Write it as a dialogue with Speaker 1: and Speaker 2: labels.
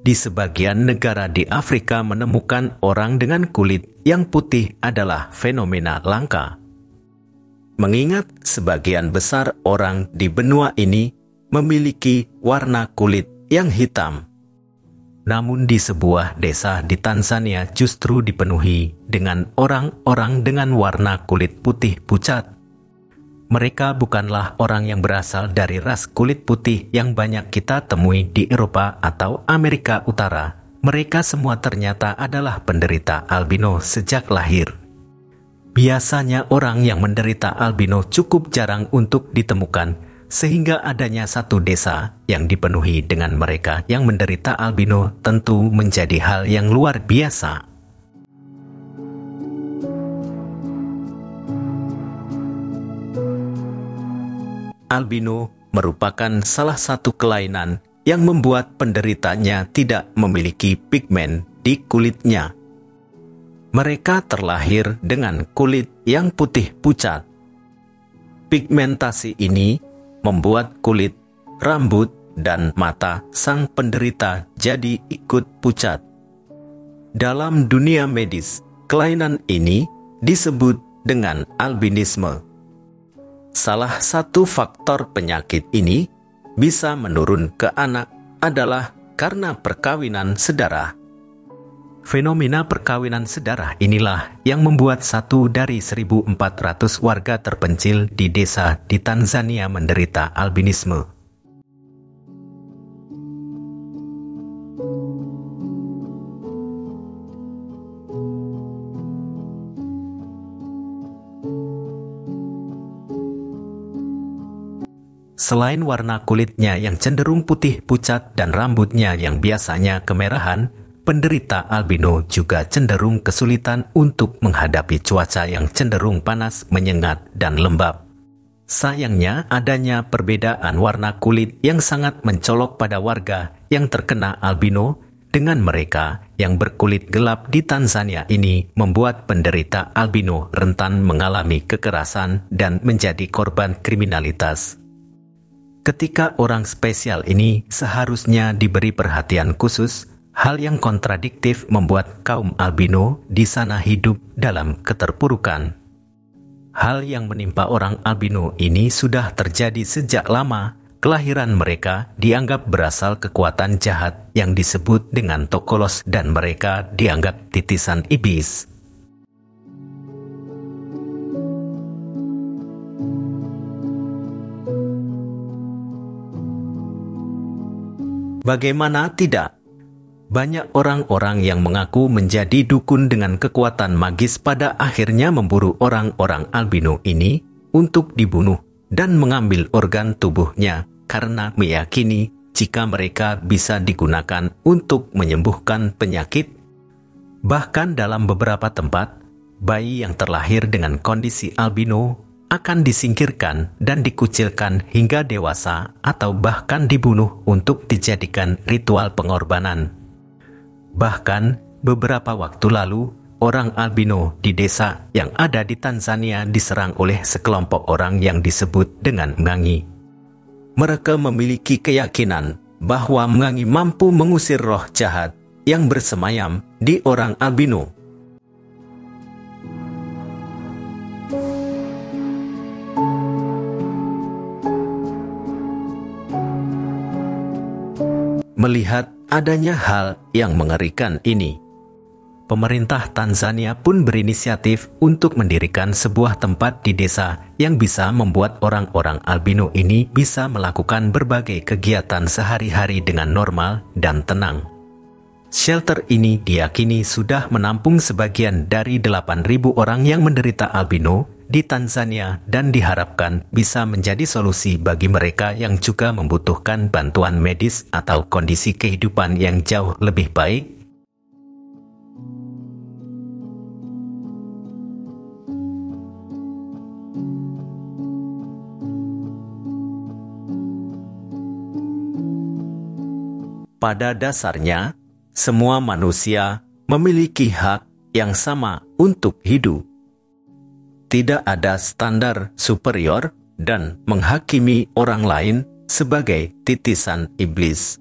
Speaker 1: Di sebagian negara di Afrika, menemukan orang dengan kulit yang putih adalah fenomena langka. Mengingat sebagian besar orang di benua ini memiliki warna kulit yang hitam. Namun di sebuah desa di Tanzania justru dipenuhi dengan orang-orang dengan warna kulit putih pucat. Mereka bukanlah orang yang berasal dari ras kulit putih yang banyak kita temui di Eropa atau Amerika Utara. Mereka semua ternyata adalah penderita albino sejak lahir. Biasanya orang yang menderita albino cukup jarang untuk ditemukan, sehingga adanya satu desa yang dipenuhi dengan mereka yang menderita albino tentu menjadi hal yang luar biasa. Albino merupakan salah satu kelainan yang membuat penderitanya tidak memiliki pigmen di kulitnya. Mereka terlahir dengan kulit yang putih pucat. Pigmentasi ini membuat kulit, rambut, dan mata sang penderita jadi ikut pucat. Dalam dunia medis, kelainan ini disebut dengan albinisme. Salah satu faktor penyakit ini bisa menurun ke anak adalah karena perkawinan sedara. Fenomena perkawinan sedara inilah yang membuat 1 dari 1.400 warga terpencil di desa di Tanzania menderita albinisme. Selain warna kulitnya yang cenderung putih pucat dan rambutnya yang biasanya kemerahan, penderita albino juga cenderung kesulitan untuk menghadapi cuaca yang cenderung panas, menyengat, dan lembab. Sayangnya, adanya perbedaan warna kulit yang sangat mencolok pada warga yang terkena albino dengan mereka yang berkulit gelap di Tanzania ini membuat penderita albino rentan mengalami kekerasan dan menjadi korban kriminalitas. Ketika orang spesial ini seharusnya diberi perhatian khusus, hal yang kontradiktif membuat kaum albino di sana hidup dalam keterpurukan. Hal yang menimpa orang albino ini sudah terjadi sejak lama. Kelahiran mereka dianggap berasal kekuatan jahat yang disebut dengan tokolos dan mereka dianggap titisan iblis. Bagaimana tidak? Banyak orang-orang yang mengaku menjadi dukun dengan kekuatan magis pada akhirnya memburu orang-orang albino ini untuk dibunuh dan mengambil organ tubuhnya karena meyakini jika mereka bisa digunakan untuk menyembuhkan penyakit. Bahkan dalam beberapa tempat, bayi yang terlahir dengan kondisi albino akan disingkirkan dan dikucilkan hingga dewasa atau bahkan dibunuh untuk dijadikan ritual pengorbanan. Bahkan beberapa waktu lalu, orang albino di desa yang ada di Tanzania diserang oleh sekelompok orang yang disebut dengan Mngangi. Mereka memiliki keyakinan bahwa Mngangi mampu mengusir roh jahat yang bersemayam di orang albino. Melihat adanya hal yang mengerikan ini, pemerintah Tanzania pun berinisiatif untuk mendirikan sebuah tempat di desa yang bisa membuat orang-orang albino ini bisa melakukan berbagai kegiatan sehari-hari dengan normal dan tenang. Shelter ini diyakini sudah menampung sebagian dari 8.000 orang yang menderita albino di Tanzania dan diharapkan bisa menjadi solusi bagi mereka yang juga membutuhkan bantuan medis atau kondisi kehidupan yang jauh lebih baik. Pada dasarnya, semua manusia memiliki hak yang sama untuk hidup. Tidak ada standar superior dan menghakimi orang lain sebagai titisan iblis.